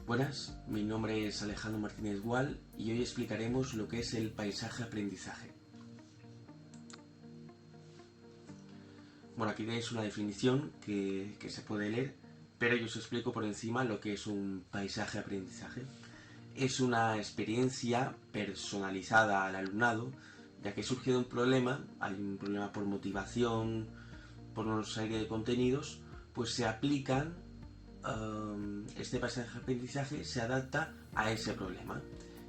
Buenas, mi nombre es Alejandro Martínez Gual y hoy explicaremos lo que es el paisaje-aprendizaje. Bueno, aquí tenéis una definición que se puede leer, pero yo os explico por encima lo que es un paisaje-aprendizaje. Es una experiencia personalizada al alumnado, ya que surge de un problema, hay un problema por motivación, por una serie de contenidos, pues se aplican, este paisaje de aprendizaje se adapta a ese problema.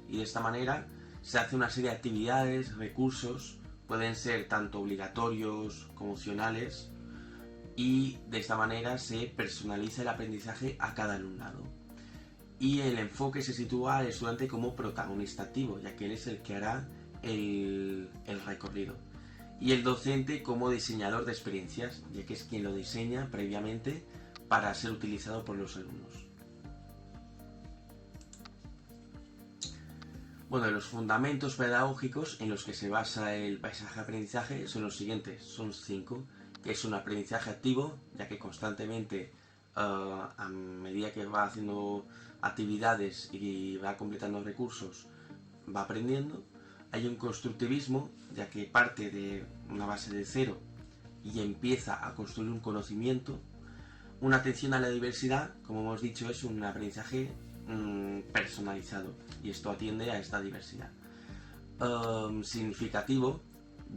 Y de esta manera se hace una serie de actividades, recursos, pueden ser tanto obligatorios como opcionales, y de esta manera se personaliza el aprendizaje a cada alumnado. Y el enfoque se sitúa al estudiante como protagonista activo, ya que él es el que hará el recorrido. Y el docente como diseñador de experiencias, ya que es quien lo diseña previamente para ser utilizado por los alumnos. Bueno, los fundamentos pedagógicos en los que se basa el paisaje de aprendizaje son los siguientes, son 5, que es un aprendizaje activo, ya que constantemente, a medida que va haciendo actividades y va completando recursos, va aprendiendo. Hay un constructivismo, ya que parte de una base de cero y empieza a construir un conocimiento. Una atención a la diversidad, como hemos dicho, es un aprendizaje personalizado y esto atiende a esta diversidad. Significativo,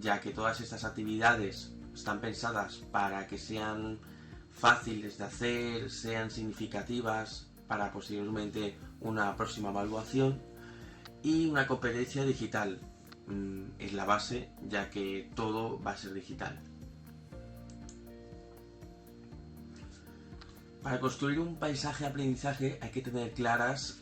ya que todas estas actividades están pensadas para que sean fáciles de hacer, sean significativas para posteriormente una próxima evaluación. Y una competencia digital, es la base, ya que todo va a ser digital. Para construir un paisaje de aprendizaje hay que tener claras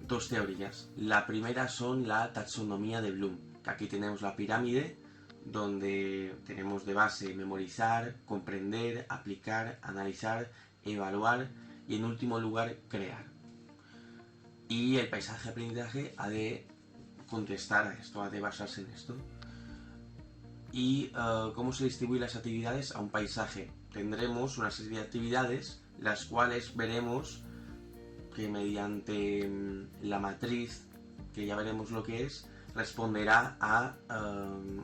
dos teorías. La primera son la taxonomía de Bloom, que aquí tenemos la pirámide, donde tenemos de base memorizar, comprender, aplicar, analizar, evaluar y en último lugar crear. Y el paisaje de aprendizaje ha de contestar a esto, ha de basarse en esto. Y cómo se distribuyen las actividades a un paisaje. Tendremos una serie de actividades, las cuales veremos que mediante la matriz, que ya veremos lo que es, responderá a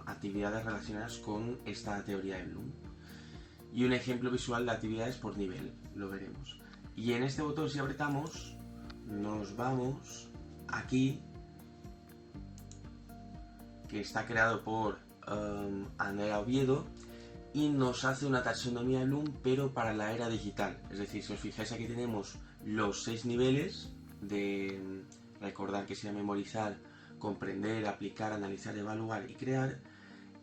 actividades relacionadas con esta teoría de Bloom. Y un ejemplo visual de actividades por nivel, lo veremos. Y en este botón, si apretamos, nos vamos aquí, que está creado por Andrea Oviedo, y nos hace una taxonomía de Bloom, pero para la era digital. Es decir, si os fijáis, aquí tenemos los 6 niveles de recordar, que sea memorizar, comprender, aplicar, analizar, evaluar y crear.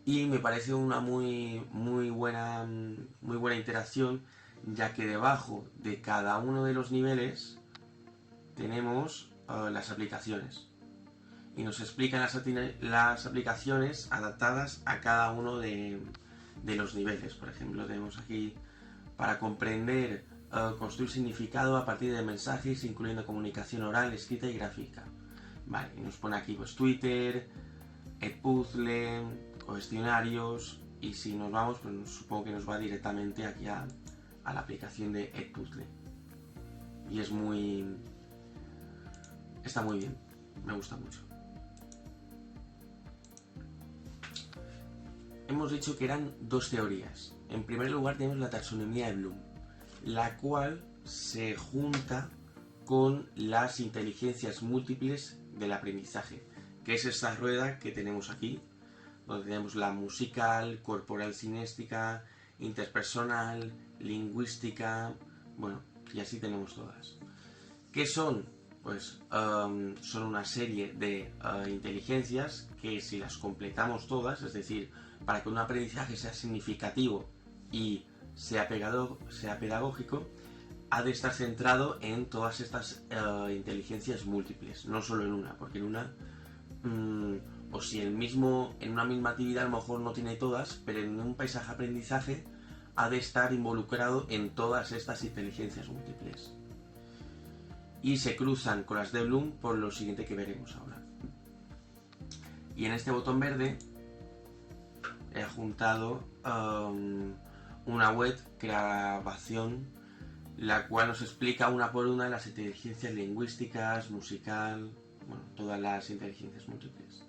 Y me parece una muy buena interacción, ya que debajo de cada uno de los niveles tenemos las aplicaciones. Y nos explican las aplicaciones adaptadas a cada uno de los niveles. Por ejemplo, tenemos aquí para comprender, construir significado a partir de mensajes, incluyendo comunicación oral, escrita y gráfica. Vale, y nos pone aquí pues Twitter, Edpuzzle, cuestionarios, y si nos vamos, pues supongo que nos va directamente aquí a la aplicación de Edpuzzle. Y está muy bien, me gusta mucho. Hemos dicho que eran dos teorías. En primer lugar tenemos la taxonomía de Bloom, la cual se junta con las inteligencias múltiples del aprendizaje, que es esta rueda que tenemos aquí, donde tenemos la musical, corporal cinéstica, interpersonal, lingüística, bueno, y así tenemos todas. ¿Qué son? Pues son una serie de inteligencias que, si las completamos todas, es decir, para que un aprendizaje sea significativo y sea pedagógico, ha de estar centrado en todas estas inteligencias múltiples, no solo en una, porque en una, o si en una misma actividad a lo mejor no tiene todas, pero en un paisaje de aprendizaje ha de estar involucrado en todas estas inteligencias múltiples. Y se cruzan con las de Bloom por lo siguiente que veremos ahora. Y en este botón verde he adjuntado una web, grabación, la cual nos explica una por una las inteligencias lingüísticas, musical, bueno, todas las inteligencias múltiples,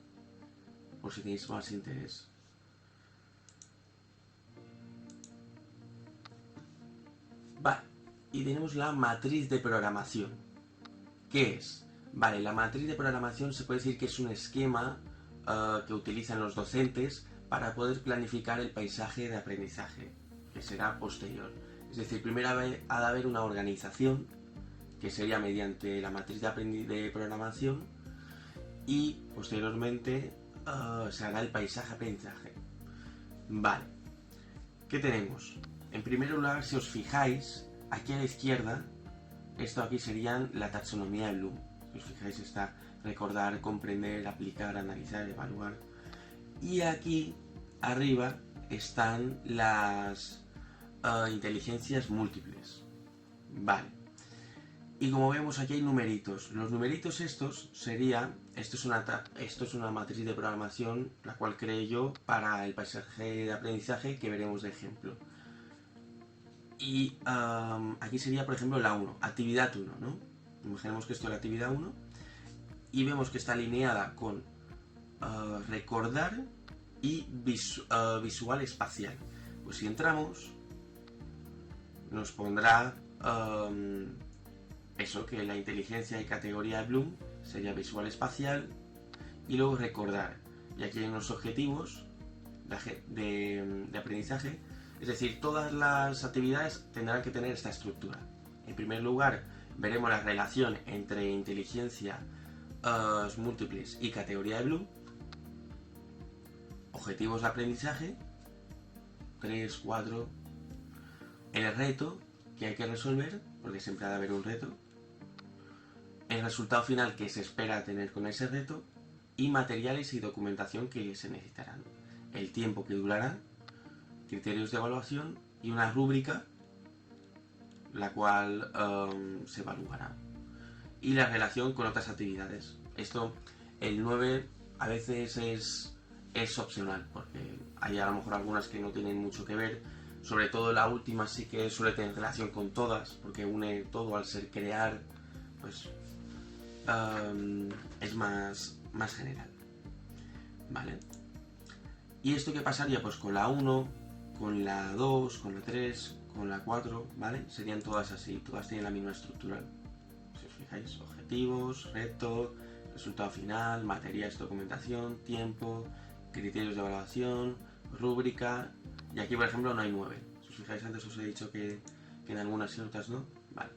por si tenéis más interés. Vale, y tenemos la matriz de programación. ¿Qué es? Vale, la matriz de programación se puede decir que es un esquema que utilizan los docentes para poder planificar el paisaje de aprendizaje, que será posterior. Es decir, primero ha de haber una organización, que sería mediante la matriz de programación, y posteriormente se hará el paisaje de aprendizaje. Vale, ¿qué tenemos? En primer lugar, si os fijáis, aquí a la izquierda, esto aquí serían la taxonomía de Bloom. Si os fijáis, está recordar, comprender, aplicar, analizar, evaluar. Y aquí arriba están las inteligencias múltiples. Vale. Y como vemos aquí hay numeritos. Los numeritos estos sería, esto es una matriz de programación, la cual creé yo para el paisaje de aprendizaje que veremos de ejemplo. Y aquí sería, por ejemplo, la 1, actividad 1, ¿no? Imaginemos que esto es la actividad 1 y vemos que está alineada con recordar y visual espacial. Pues si entramos, nos pondrá eso, que la inteligencia y categoría de Bloom sería visual espacial y luego recordar. Y aquí hay unos objetivos de aprendizaje. Es decir, todas las actividades tendrán que tener esta estructura. En primer lugar, veremos la relación entre inteligencia múltiples y categoría de Bloom. Objetivos de aprendizaje, 3, 4. El reto que hay que resolver, porque siempre ha de haber un reto. El resultado final que se espera tener con ese reto. Y materiales y documentación que se necesitarán. El tiempo que durará, criterios de evaluación y una rúbrica la cual se evaluará. Y la relación con otras actividades. Esto, el 9 a veces es opcional, porque hay a lo mejor algunas que no tienen mucho que ver. Sobre todo la última sí que suele tener relación con todas, porque une todo al ser crear, pues es más general. ¿Vale? ¿Y esto qué pasaría? Pues con la 1, con la 2, con la 3, con la 4, ¿vale? Serían todas así, todas tienen la misma estructura. Si os fijáis, objetivos, reto, resultado final, materiales, documentación, tiempo, criterios de evaluación, rúbrica. Y aquí, por ejemplo, no hay 9. Si os fijáis, antes os he dicho que en algunas y otras no. Vale.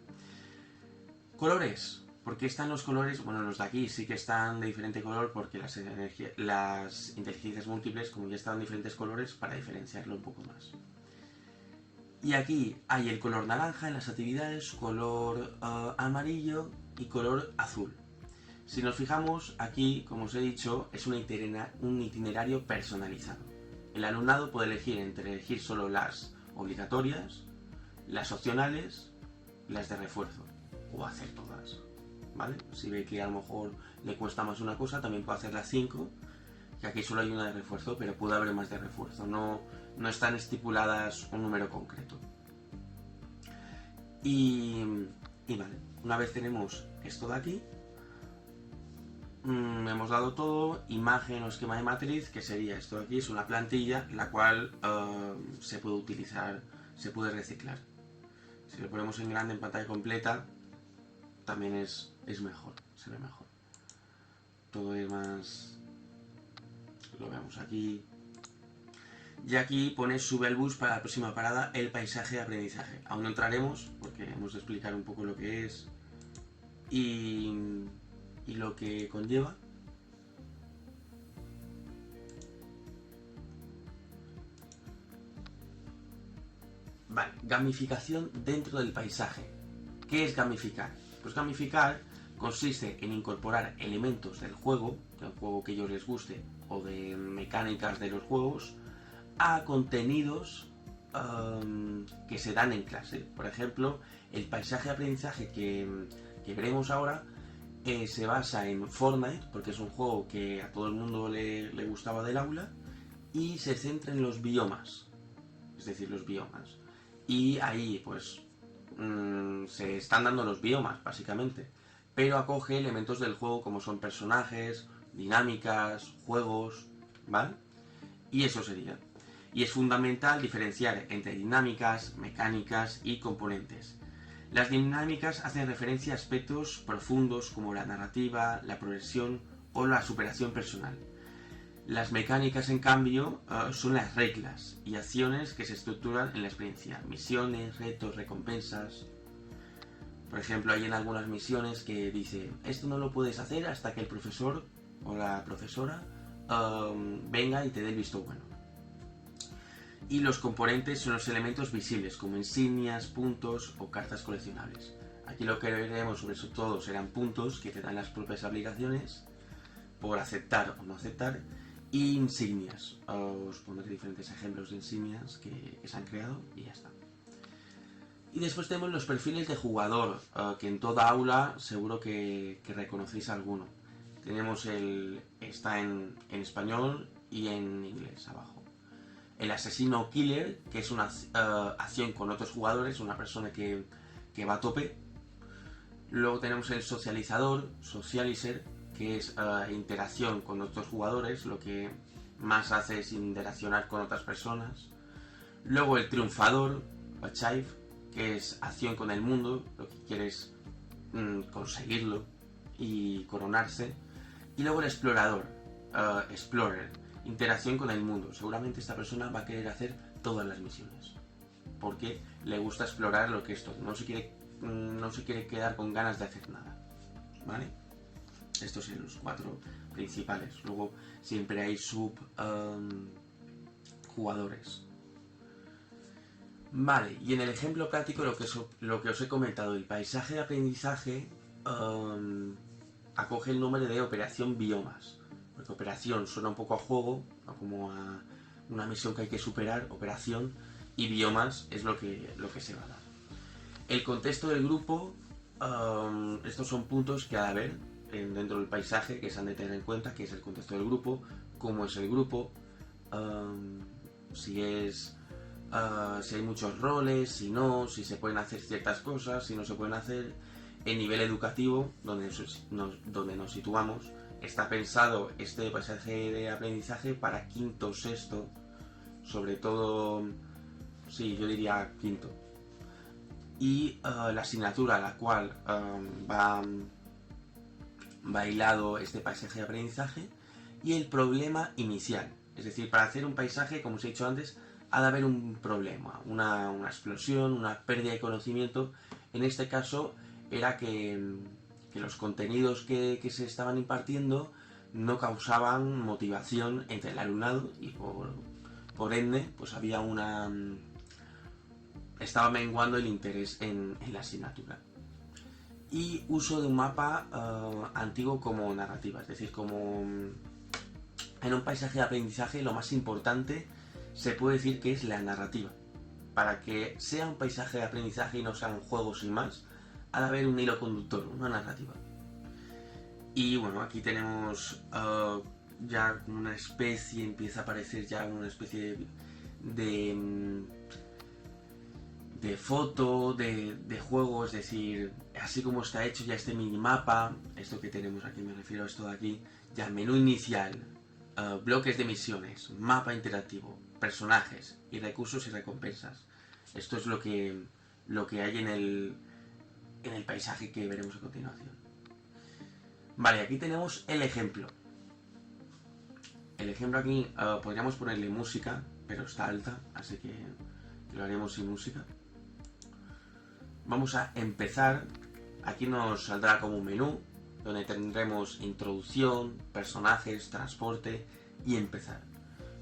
Colores. ¿Por qué están los colores? Bueno, los de aquí sí que están de diferente color porque las inteligencias múltiples, como ya estaban de diferentes colores, para diferenciarlo un poco más. Y aquí hay el color naranja en las actividades, color amarillo y color azul. Si nos fijamos, aquí, como os he dicho, es un itinerario personalizado. El alumnado puede elegir solo las obligatorias, las opcionales y las de refuerzo, o hacer todas, ¿vale? Si ve que a lo mejor le cuesta más una cosa, también puede hacer las 5, que aquí solo hay una de refuerzo, pero puede haber más de refuerzo, no están estipuladas un número concreto. Y vale, una vez tenemos esto de aquí, hemos dado todo, imagen o esquema de matriz, que sería esto de aquí, es una plantilla la cual se puede utilizar, se puede reciclar. Si lo ponemos en grande, en pantalla completa, también es mejor, se ve mejor. Todo es más... lo vemos aquí. Y aquí pone sube al bus para la próxima parada el paisaje de aprendizaje. Aún no entraremos porque hemos de explicar un poco lo que es y lo que conlleva. Vale, gamificación dentro del paisaje. ¿Qué es gamificar? Pues gamificar consiste en incorporar elementos del juego que a ellos les guste o de mecánicas de los juegos a contenidos que se dan en clase. Por ejemplo, el paisaje de aprendizaje que veremos ahora se basa en Fortnite, porque es un juego que a todo el mundo le gustaba del aula, y se centra en los biomas, es decir, los biomas. Y ahí, pues, se están dando los biomas, básicamente, pero acoge elementos del juego como son personajes, dinámicas, juegos, ¿vale? Y eso sería. Y es fundamental diferenciar entre dinámicas, mecánicas y componentes. Las dinámicas hacen referencia a aspectos profundos como la narrativa, la progresión o la superación personal. Las mecánicas, en cambio, son las reglas y acciones que se estructuran en la experiencia. Misiones, retos, recompensas. Por ejemplo, hay en algunas misiones que dice, esto no lo puedes hacer hasta que el profesor o la profesora venga y te dé el visto bueno. Y los componentes son los elementos visibles, como insignias, puntos o cartas coleccionables. Aquí lo que veremos sobre todo serán puntos que te dan las propias aplicaciones por aceptar o no aceptar, y insignias. Os pondré diferentes ejemplos de insignias que se han creado y ya está. Y después tenemos los perfiles de jugador, que en toda aula seguro que reconocéis alguno. Tenemos está en español y en inglés abajo. El asesino killer, que es una acción con otros jugadores, una persona que va a tope. Luego tenemos el socializador, socializer, que es interacción con otros jugadores, lo que más hace es interaccionar con otras personas. Luego el triunfador, achieve, que es acción con el mundo, lo que quiere es conseguirlo y coronarse. Y luego el explorador, explorer, interacción con el mundo. Seguramente esta persona va a querer hacer todas las misiones, porque le gusta explorar lo que es todo. No se quiere quedar con ganas de hacer nada, ¿vale? Estos son los 4 principales. Luego siempre hay jugadores. Vale, y en el ejemplo práctico lo que os he comentado, el paisaje de aprendizaje acoge el nombre de operación biomas. Porque operación suena un poco a juego, ¿no? Como a una misión que hay que superar, operación, y biomas es lo que se va a dar. El contexto del grupo, estos son puntos que ha de haber dentro del paisaje que se han de tener en cuenta, que es el contexto del grupo, cómo es el grupo, si hay muchos roles, si no, si se pueden hacer ciertas cosas, si no se pueden hacer. El nivel educativo, donde nos situamos, está pensado este paisaje de aprendizaje para quinto, sexto, sobre todo, sí, yo diría quinto. Y la asignatura a la cual va hilado este paisaje de aprendizaje, y el problema inicial. Es decir, para hacer un paisaje, como os he dicho antes, ha de haber un problema, una explosión, una pérdida de conocimiento. En este caso era que los contenidos que se estaban impartiendo no causaban motivación entre el alumnado y por ende pues había estaba menguando el interés en la asignatura. Y uso de un mapa antiguo como narrativa, es decir, como en un paisaje de aprendizaje lo más importante se puede decir que es la narrativa. Para que sea un paisaje de aprendizaje y no sean juegos sin más, ha de haber un hilo conductor, una narrativa. Y bueno, aquí tenemos ya una especie, empieza a aparecer ya una especie de foto, de juego, es decir, así como está hecho ya este minimapa, esto que tenemos aquí, me refiero a esto de aquí, ya menú inicial, bloques de misiones, mapa interactivo, personajes y recursos y recompensas. Esto es lo que hay en el paisaje que veremos a continuación. Vale, aquí tenemos el ejemplo. El ejemplo aquí podríamos ponerle música, pero está alta, así que lo haremos sin música. Vamos a empezar. Aquí nos saldrá como un menú donde tendremos introducción, personajes, transporte y empezar.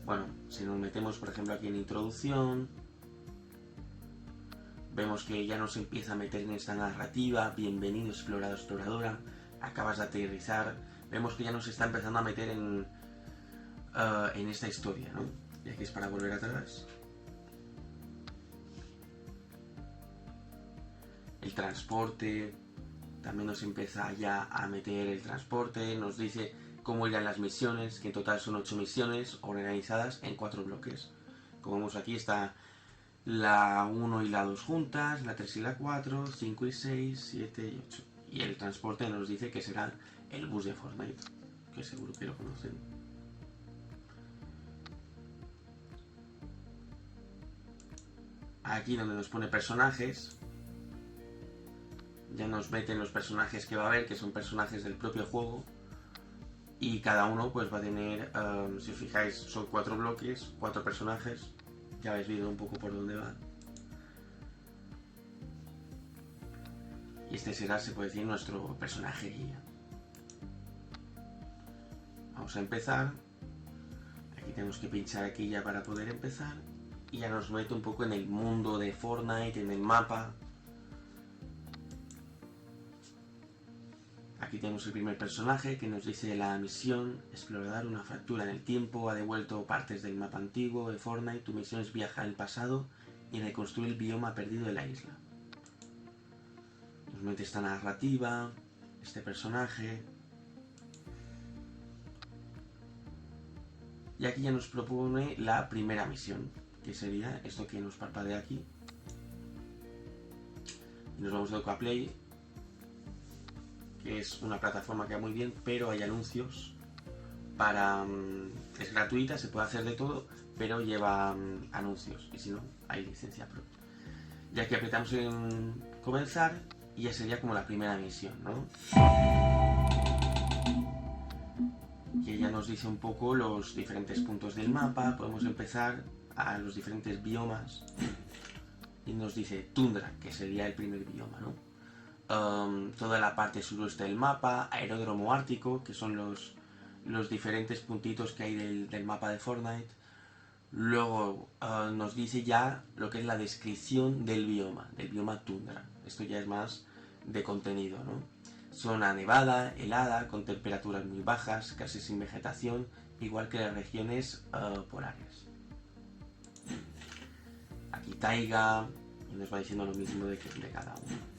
Bueno, si nos metemos por ejemplo aquí en introducción, vemos que ya nos empieza a meter en esta narrativa. Bienvenido explorador, exploradora, acabas de aterrizar. Vemos que ya nos está empezando a meter en esta historia, ¿no? Y aquí es para volver atrás. El transporte, también nos empieza ya a meter el transporte, nos dice cómo irán las misiones, que en total son 8 misiones organizadas en 4 bloques. Como vemos aquí está la 1 y la 2 juntas, la 3 y la 4, 5 y 6, 7 y 8. Y el transporte nos dice que será el bus de Fortnite, que seguro que lo conocen. Aquí donde nos pone personajes, ya nos meten los personajes que va a haber, que son personajes del propio juego. Y cada uno pues va a tener, si os fijáis, son 4 bloques, 4 personajes. Ya habéis visto un poco por dónde va. Y este será, se puede decir, nuestro personaje guía. Vamos a empezar. Aquí tenemos que pinchar aquí ya para poder empezar. Y ya nos mete un poco en el mundo de Fortnite, en el mapa. Aquí tenemos el primer personaje que nos dice la misión: explorar una fractura en el tiempo, ha devuelto partes del mapa antiguo de Fortnite, tu misión es viajar al pasado y reconstruir el bioma perdido de la isla. Nos mete esta narrativa, este personaje. Y aquí ya nos propone la primera misión, que sería esto que nos parpadea aquí. Y nos vamos a Educaplay, que es una plataforma que va muy bien, pero hay anuncios para... es gratuita, se puede hacer de todo, pero lleva anuncios, y si no, hay licencia pro. Y aquí apretamos en comenzar, y ya sería como la primera misión, ¿no? Que ya nos dice un poco los diferentes puntos del mapa, podemos empezar a los diferentes biomas, y nos dice tundra, que sería el primer bioma, ¿no? Toda la parte suroeste del mapa, aeródromo ártico, que son los diferentes puntitos que hay del mapa de Fortnite. Luego nos dice ya lo que es la descripción del bioma tundra. Esto ya es más de contenido, ¿no? Zona nevada, helada, con temperaturas muy bajas, casi sin vegetación, igual que las regiones polares. Aquí taiga, y nos va diciendo lo mismo de cada uno.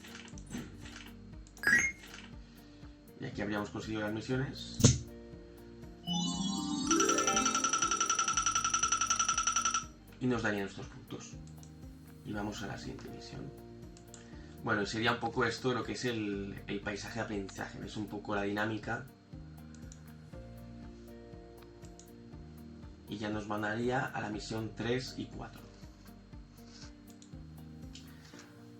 Y aquí habríamos conseguido las misiones. Y nos darían estos puntos. Y vamos a la siguiente misión. Bueno, sería un poco esto lo que es el paisaje de aprendizaje. Es un poco la dinámica. Y ya nos mandaría a la misión 3 y 4.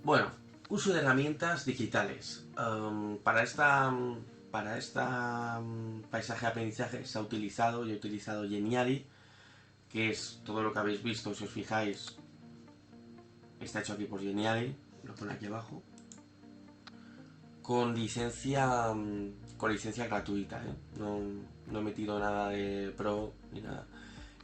Bueno, uso de herramientas digitales. Para esta paisaje de aprendizaje se ha utilizado, yo he utilizado Geniali, que es todo lo que habéis visto, si os fijáis, está hecho aquí por Geniali, lo pone aquí abajo, con licencia gratuita, ¿eh? No he metido nada de pro ni nada.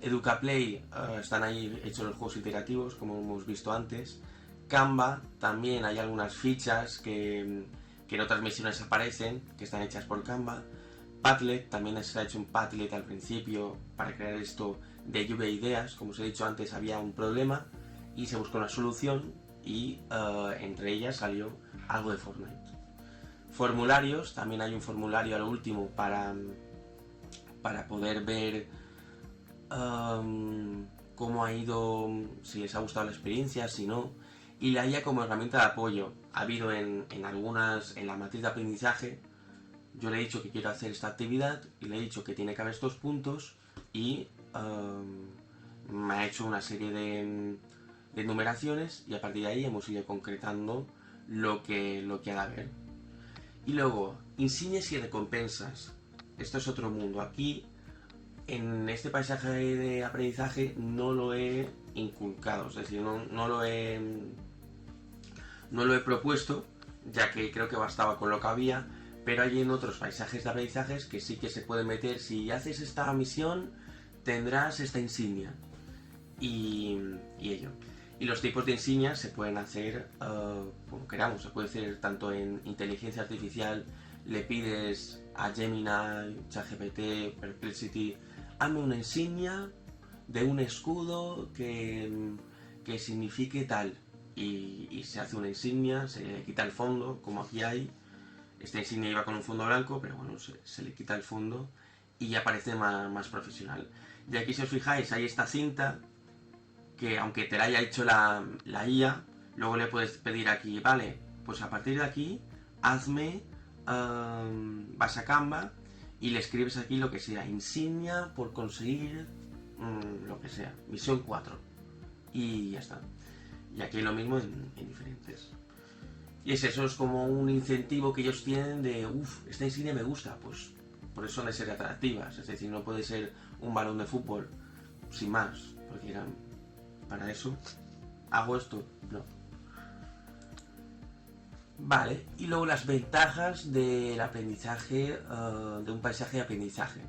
Educaplay, están ahí hechos los juegos iterativos, como hemos visto antes. Canva, también hay algunas fichas que en otras misiones aparecen, que están hechas por Canva. Padlet, también se ha hecho un Padlet al principio para crear esto de lluvia de ideas. Como os he dicho antes, había un problema y se buscó una solución y entre ellas salió algo de Fortnite. Formularios, también hay un formulario a lo último para poder ver cómo ha ido, si les ha gustado la experiencia, si no. Y la IA como herramienta de apoyo. Ha habido en la matriz de aprendizaje, yo le he dicho que quiero hacer esta actividad y le he dicho que tiene que haber estos puntos y me ha hecho una serie de numeraciones y a partir de ahí hemos ido concretando lo que ha de haber. Y luego, insignias y recompensas. Esto es otro mundo. Aquí, en este paisaje de aprendizaje, no lo he inculcado, es decir, no lo he propuesto, ya que creo que bastaba con lo que había, pero hay en otros paisajes de aprendizajes que sí que se puede meter. Si haces esta misión, tendrás esta insignia. Y ello. Y los tipos de insignias se pueden hacer como queramos. Se puede hacer tanto en inteligencia artificial, le pides a Gemini, ChatGPT, Perplexity, hazme una insignia de un escudo que signifique tal. Y se hace una insignia, se le quita el fondo, como aquí hay. Esta insignia iba con un fondo blanco, pero bueno, se le quita el fondo y ya parece más profesional. Y aquí, si os fijáis, hay esta cinta que aunque te la haya hecho la IA, luego le puedes pedir aquí, vale, pues a partir de aquí hazme, vas a Canva y le escribes aquí lo que sea, insignia por conseguir lo que sea, misión 4 y ya está. Y aquí lo mismo en diferentes. Y eso es como un incentivo que ellos tienen de, esta insignia me gusta, pues por eso han de ser atractivas. Es decir, no puede ser un balón de fútbol sin más, porque dirán, para eso hago esto, no. Vale, y luego las ventajas del aprendizaje, de un paisaje de aprendizaje.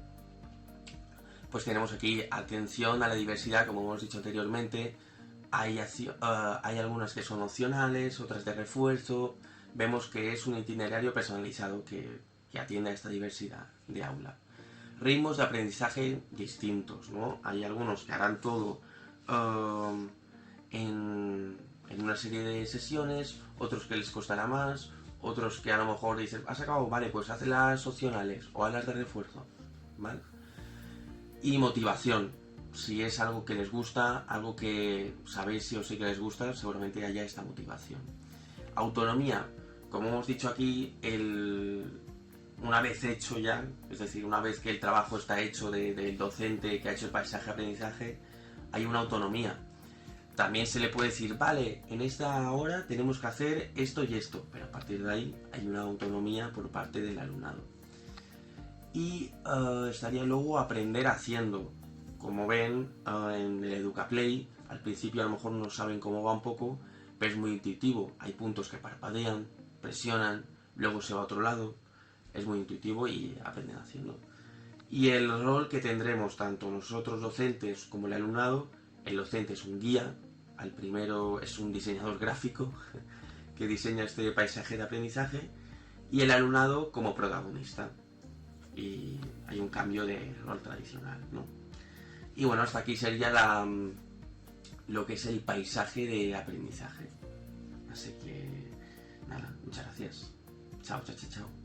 Pues tenemos aquí atención a la diversidad, como hemos dicho anteriormente. Hay algunas que son opcionales, otras de refuerzo. Vemos que es un itinerario personalizado que atiende a esta diversidad de aula. Ritmos de aprendizaje distintos, ¿no? Hay algunos que harán todo en una serie de sesiones, otros que les costará más, otros que a lo mejor dicen, ¿has acabado? Vale, pues haz las opcionales o haz las de refuerzo, ¿vale? Y motivación. Si es algo que les gusta, algo que sabéis sí o sí que les gusta, seguramente haya esta motivación. Autonomía. Como hemos dicho aquí, una vez hecho ya, es decir, una vez que el trabajo está hecho del docente que ha hecho el paisaje de aprendizaje, hay una autonomía. También se le puede decir, vale, en esta hora tenemos que hacer esto y esto, pero a partir de ahí hay una autonomía por parte del alumnado. Y estaría luego aprender haciendo. Como ven en el EducaPlay, al principio a lo mejor no saben cómo va un poco, pero es muy intuitivo. Hay puntos que parpadean, presionan, luego se va a otro lado. Es muy intuitivo y aprenden haciendo. Y el rol que tendremos tanto nosotros docentes como el alumnado, el docente es un guía, al primero es un diseñador gráfico que diseña este paisaje de aprendizaje y el alumnado como protagonista. Y hay un cambio de rol tradicional, ¿no? Y bueno, hasta aquí sería lo que es el paisaje de aprendizaje. Así que nada, muchas gracias. Chao, chao, chao, chao.